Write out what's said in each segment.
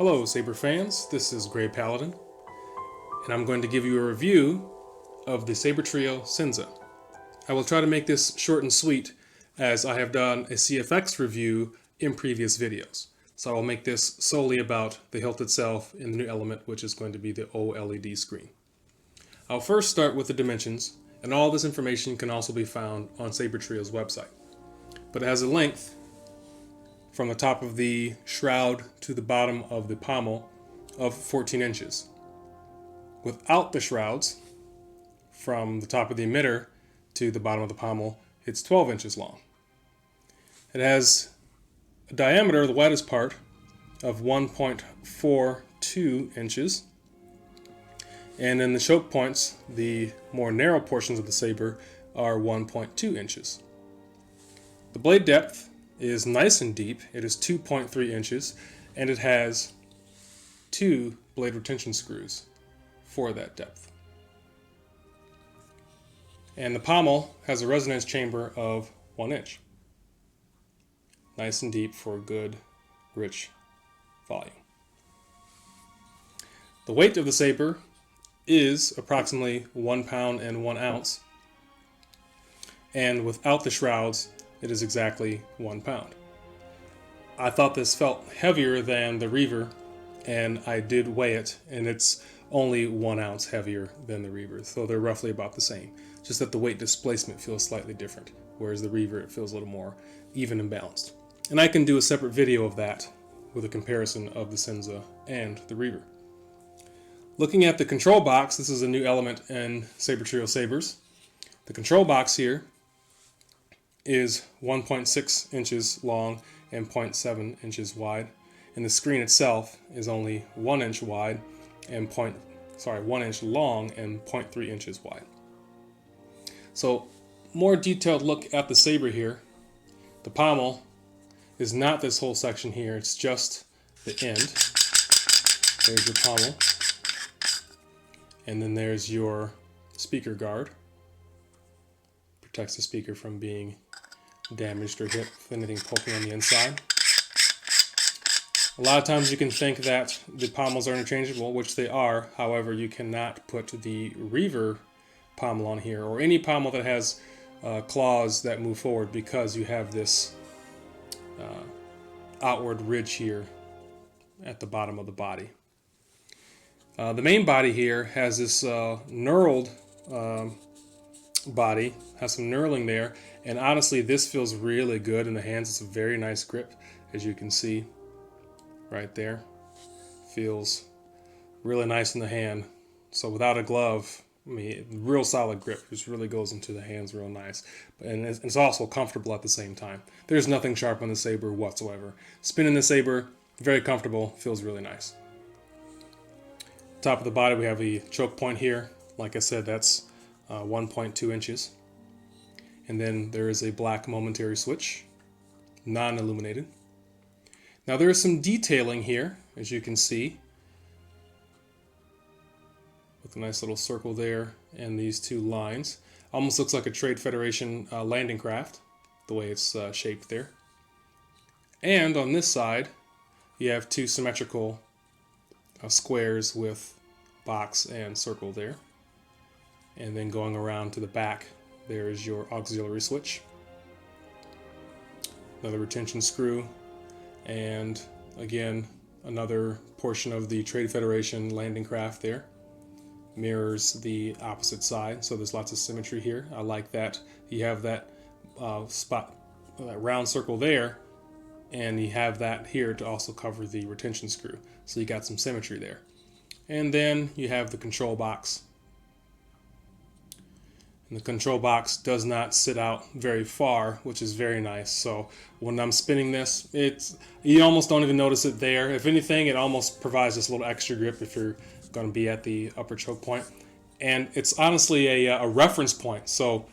Hello Saber fans, this is Gray Paladin, and I'm going to give you a review of the Sabertrio Senza. I will try to make this short and sweet as I have done a CFX review in previous videos. So I will make this solely about the hilt itself and the new element, which is going to be the OLED screen. I'll first start with the dimensions, and all this information can also be found on Sabertrio's website. But it has a length from the top of the shroud to the bottom of the pommel of 14 inches. Without the shrouds, from the top of the emitter to the bottom of the pommel, it's 12 inches long. It has a diameter, the widest part, of 1.42 inches. And in the choke points, the more narrow portions of the saber are 1.2 inches. The blade depth is nice and deep. It is 2.3 inches, and it has 2 blade retention screws for that depth. And the pommel has a resonance chamber of 1 inch. Nice and deep for good, rich volume. The weight of the saber is approximately 1 pound and 1 ounce, and without the shrouds, it is exactly 1 pound. I thought this felt heavier than the Reaver, and I did weigh it, and it's only 1 ounce heavier than the Reaver, so they're roughly about the same. Just that the weight displacement feels slightly different, whereas the Reaver, it feels a little more even and balanced. And I can do a separate video of that with a comparison of the Senza and the Reaver. Looking at the control box, this is a new element in Sabertrio Sabers. The control box here is 1.6 inches long and 0.7 inches wide, and the screen itself is only 1 inch wide and 1 inch long and 0.3 inches wide. So, more detailed look at the saber here. The pommel is not this whole section here, it's just the end. There's your pommel, and then there's your speaker guard. Protects the speaker from being damaged or hit with anything poking on the inside. A lot of times you can think that the pommels are interchangeable, which they are. However, you cannot put the Reaver pommel on here, or any pommel that has claws that move forward, because you have this outward ridge here at the bottom of the body. The main body here has this knurled body, has some knurling there, and honestly this feels really good in the hands. It's a very nice grip, as you can see right there. Feels really nice in the hand. So without a glove, I mean, real solid grip. Just really goes into the hands real nice, and it's also comfortable at the same time. There's nothing sharp on the saber whatsoever. Spinning the saber, very comfortable, feels really nice. Top of the body, we have a choke point here. Like I said, that's 1.2 inches. And then there is a black momentary switch, non-illuminated. Now there is some detailing here, as you can see, with a nice little circle there and these 2 lines. Almost looks like a Trade Federation landing craft, the way it's shaped there. And on this side, you have 2 symmetrical squares with box and circle there. And then going around to the back, there is your auxiliary switch. Another retention screw, and again, another portion of the Trade Federation landing craft there. Mirrors the opposite side, so there's lots of symmetry here. I like that. You have that spot, that round circle there, and you have that here to also cover the retention screw. So you got some symmetry there. And then you have the control box. And the control box does not sit out very far, which is very nice. So when I'm spinning this, you almost don't even notice it there. If anything, it almost provides this little extra grip if you're going to be at the upper choke point. And it's honestly a reference point. So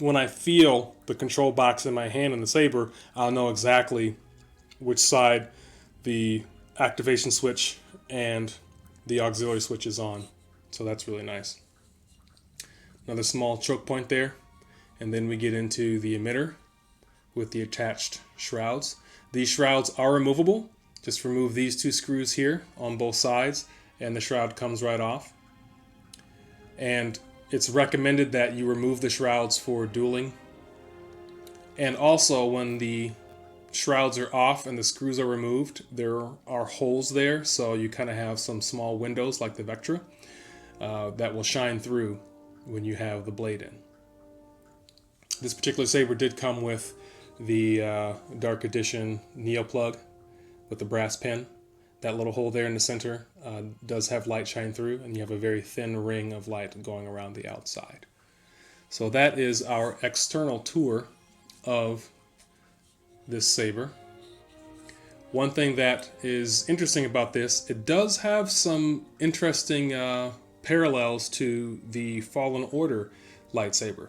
when I feel the control box in my hand and the saber, I'll know exactly which side the activation switch and the auxiliary switch is on. So that's really nice. Another small choke point there, and then we get into the emitter with the attached shrouds. These shrouds are removable, Just remove these two screws here on both sides and the shroud comes right off. And it's recommended that you remove the shrouds for dueling. And also when the shrouds are off and the screws are removed, there are holes there, so you kind of have some small windows like the Vectra that will shine through when you have the blade in. This particular saber did come with the Dark Edition Neo plug with the brass pin. That little hole there in the center does have light shine through, and you have a very thin ring of light going around the outside. So that is our external tour of this saber. One thing that is interesting about this, it does have some interesting parallels to the Fallen Order lightsaber.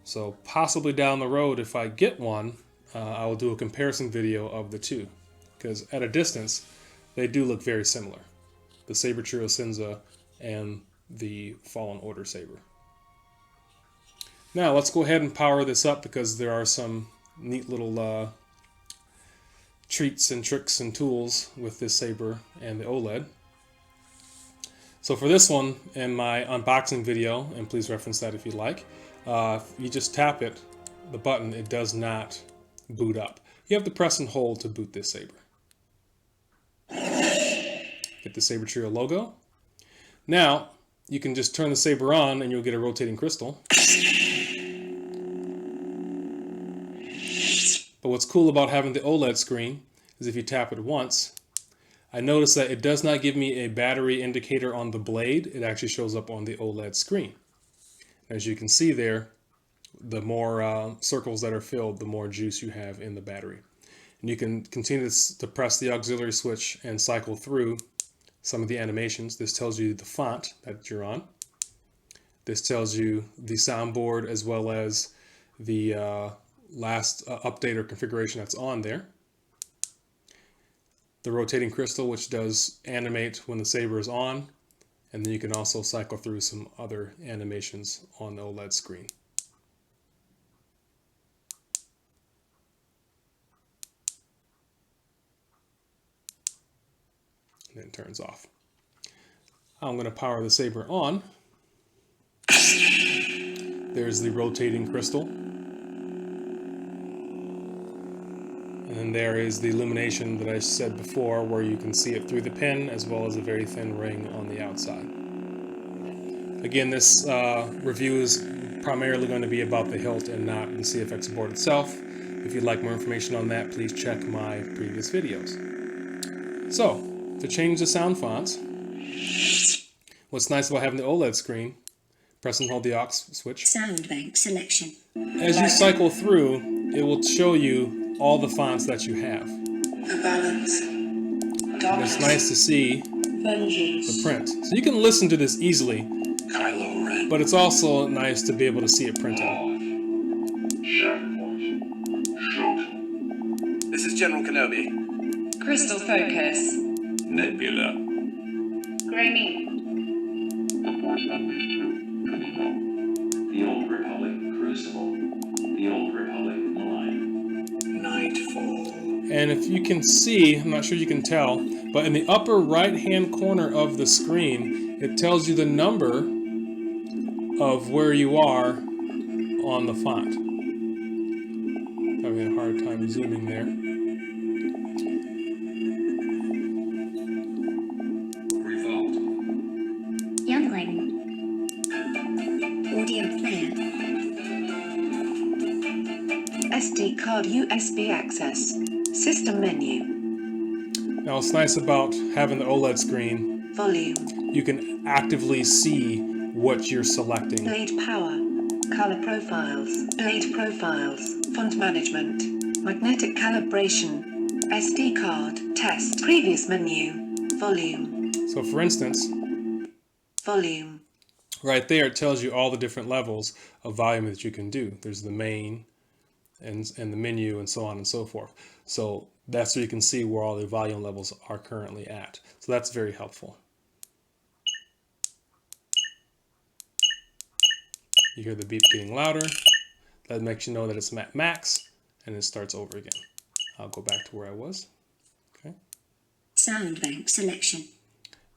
So possibly down the road, if I get one, I will do a comparison video of the two, because at a distance they do look very similar, the Sabertrio Senza and the Fallen Order saber. Now let's go ahead and power this up, because there are some neat little treats and tricks and tools with this saber and the OLED. So for this one, in my unboxing video, and please reference that if you like, you just tap it, the button, it does not boot up. You have to press and hold to boot this saber. Get the Sabertrio logo. Now you can just turn the saber on and you'll get a rotating crystal. But what's cool about having the OLED screen is if you tap it once, I notice that it does not give me a battery indicator on the blade. It actually shows up on the OLED screen. As you can see there, the more circles that are filled, the more juice you have in the battery. And you can continue to press the auxiliary switch and cycle through some of the animations. This tells you the font that you're on. This tells you the soundboard as well as the last update or configuration that's on there. The rotating crystal, which does animate when the saber is on. And then you can also cycle through some other animations on the OLED screen. And then it turns off. I'm going to power the saber on. There's the rotating crystal. And then there is the illumination that I said before, where you can see it through the pin as well as a very thin ring on the outside. Again, this review is primarily going to be about the hilt and not the CFX board itself. If you'd like more information on that, please check my previous videos. So, to change the sound fonts, what's nice about having the OLED screen, press and hold the aux switch. Sound bank selection. As you cycle through, it will show you all the fonts that you have. The balance. And it's nice to see the print. So you can listen to this easily, but it's also nice to be able to see it printed. This is General Kenobi. Crystal focus. Nebula. Grainy. The Old Republic Crucible. The Old Republic Malign. Nightfall. And if you can see, I'm not sure you can tell, but in the upper right hand corner of the screen, it tells you the number of where you are on the font. Having a hard time zooming there. Revolt. Youngling. Audio player. SD card USB access. System menu. Now what's nice about having the OLED screen, Volume. you can actively see what you're selecting. Blade power. Color profiles. Blade profiles. Font management. Magnetic calibration. SD card. Test. Previous menu. Volume. So for instance, Volume. right there it tells you all the different levels of volume that you can do. There's the main and the menu and so on and so forth. So that's where you can see where all the volume levels are currently at. So that's very helpful. You hear the beep getting louder. That makes you know that it's at max, and it starts over again. I'll go back to where I was. Okay. Sound bank selection.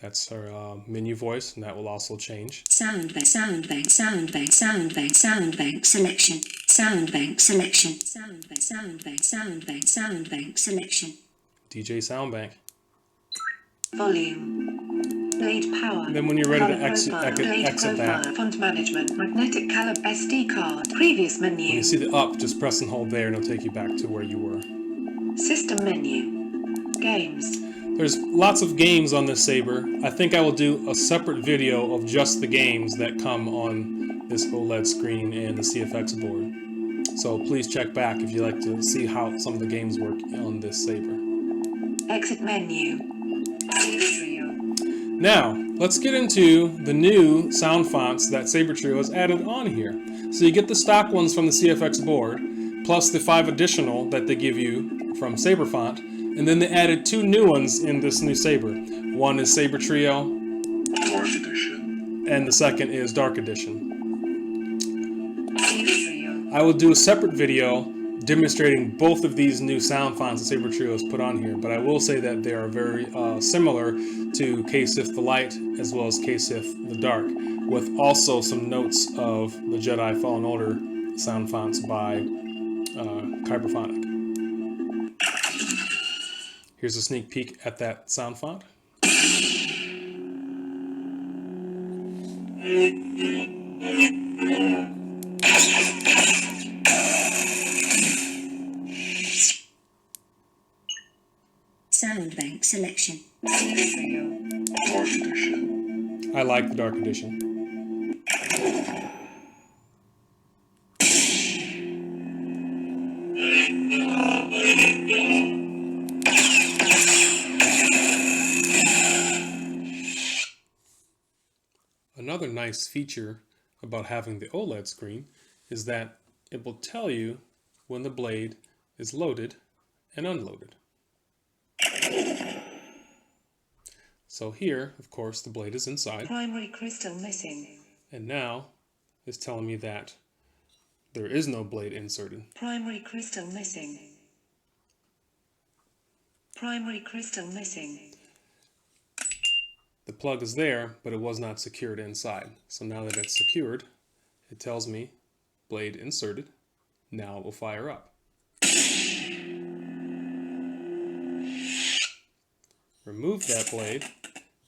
That's our menu voice, and that will also change. Sound bank selection. Sound bank selection. Sound bank selection. DJ Sound Bank. Volume. Blade power. And then when you're ready to Color exit profile. that, Font management. Magnetic caliber SD card. Previous when menu. you see the up, just press and hold there, and it'll take you back to where you were. System menu. Games. There's lots of games on this Saber. I think I will do a separate video of just the games that come on this OLED screen and the CFX board. So please check back if you'd like to see how some of the games work on this Saber. Exit menu. Now, let's get into the new sound fonts that Sabertrio has added on here. So you get the stock ones from the CFX board, plus the 5 additional that they give you from Saberfont, and then they added 2 new ones in this new Saber. One is Sabertrio, Dark Edition. and the second is Dark Edition. I will do a separate video demonstrating both of these new sound fonts that Sabertrio has put on here, but I will say that they are very similar to K-Sith the Light as well as K-Sith the Dark, with also some notes of the Jedi Fallen Order sound fonts by Kyberphonic. Here's a sneak peek at that sound font. Sound bank selection. Dark Edition. I like the Dark Edition. Another nice feature about having the OLED screen is that it will tell you when the blade is loaded and unloaded. So here, of course, the blade is inside, Primary crystal missing. and now it's telling me that there is no blade inserted. Primary crystal missing. Primary crystal missing. The plug is there, but it was not secured inside. So now that it's secured, it tells me blade inserted. Now it will fire up. Remove that blade,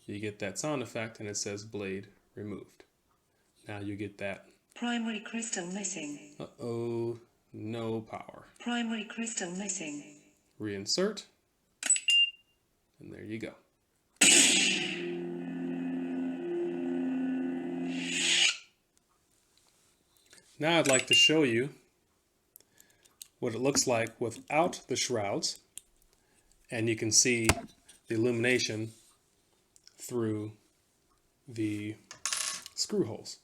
you get that sound effect, and it says blade removed. Now you get that, Primary crystal missing. uh-oh, no power. Primary crystal missing. Reinsert, and there you go. Now I'd like to show you what it looks like without the shrouds, and you can see the illumination through the screw holes.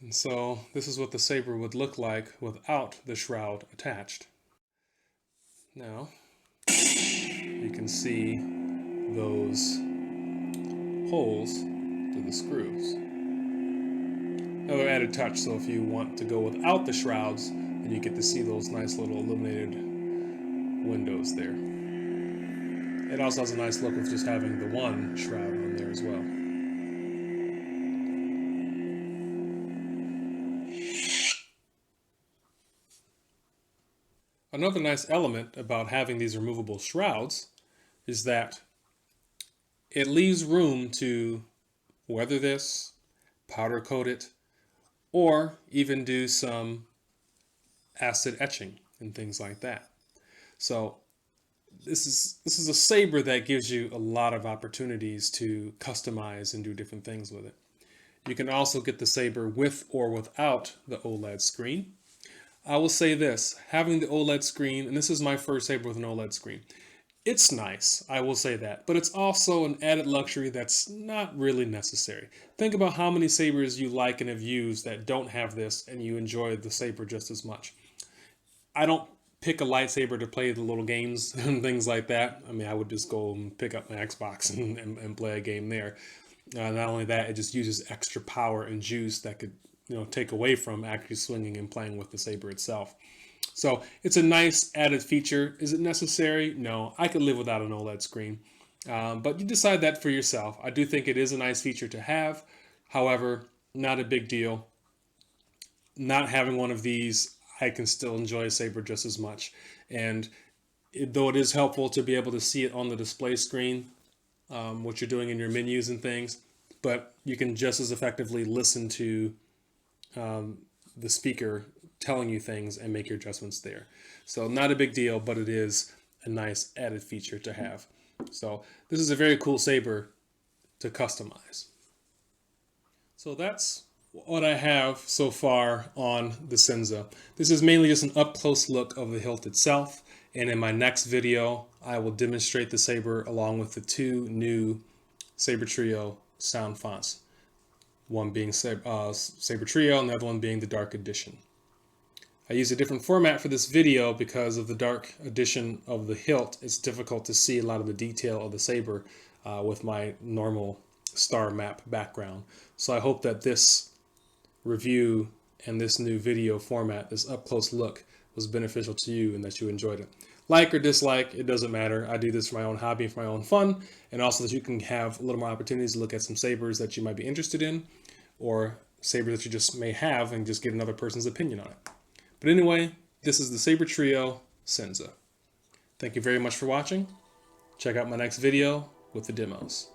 And so this is what the Saber would look like without the shroud attached. Now you can see those holes to the screws. Another added touch, so if you want to go without the shrouds, then you get to see those nice little illuminated windows there. It also has a nice look with just having the one shroud on there as well. Another nice element about having these removable shrouds is that it leaves room to weather this, powder coat it, or even do some acid etching and things like that. So this is a Saber that gives you a lot of opportunities to customize and do different things with it. You can also get the Saber with or without the OLED screen. I will say this, having the OLED screen, and this is my first Saber with an OLED screen, it's nice, I will say that, but it's also an added luxury that's not really necessary. Think about how many Sabers you like and have used that don't have this and you enjoy the Saber just as much. I don't pick a lightsaber to play the little games and things like that. I mean, I would just go and pick up my Xbox and play a game there. Not only that, it just uses extra power and juice that could take away from actually swinging and playing with the saber itself. So it's a nice added feature. Is it necessary? No, I could live without an OLED screen. But you decide that for yourself. I do think it is a nice feature to have. However, not a big deal. Not having one of these, I can still enjoy a saber just as much. And though it is helpful to be able to see it on the display screen, what you're doing in your menus and things, but you can just as effectively listen to the speaker telling you things and make your adjustments there. So not a big deal, but it is a nice added feature to have. So this is a very cool saber to customize. So that's what I have so far on the Senza. This is mainly just an up-close look of the hilt itself, and in my next video I will demonstrate the saber along with the two new Sabertrio sound fonts. One being Sabertrio and the other one being the Dark Edition. I use a different format for this video because of the Dark Edition of the hilt. It's difficult to see a lot of the detail of the saber with my normal star map background. So I hope that this review and this new video format, this up-close look, was beneficial to you and that you enjoyed it. Like or dislike, it doesn't matter. I do this for my own hobby and for my own fun, and also that you can have a little more opportunities to look at some sabers that you might be interested in, or sabers that you just may have and just get another person's opinion on it. But anyway, this is the Sabertrio Senza. Thank you very much for watching. Check out my next video with the demos.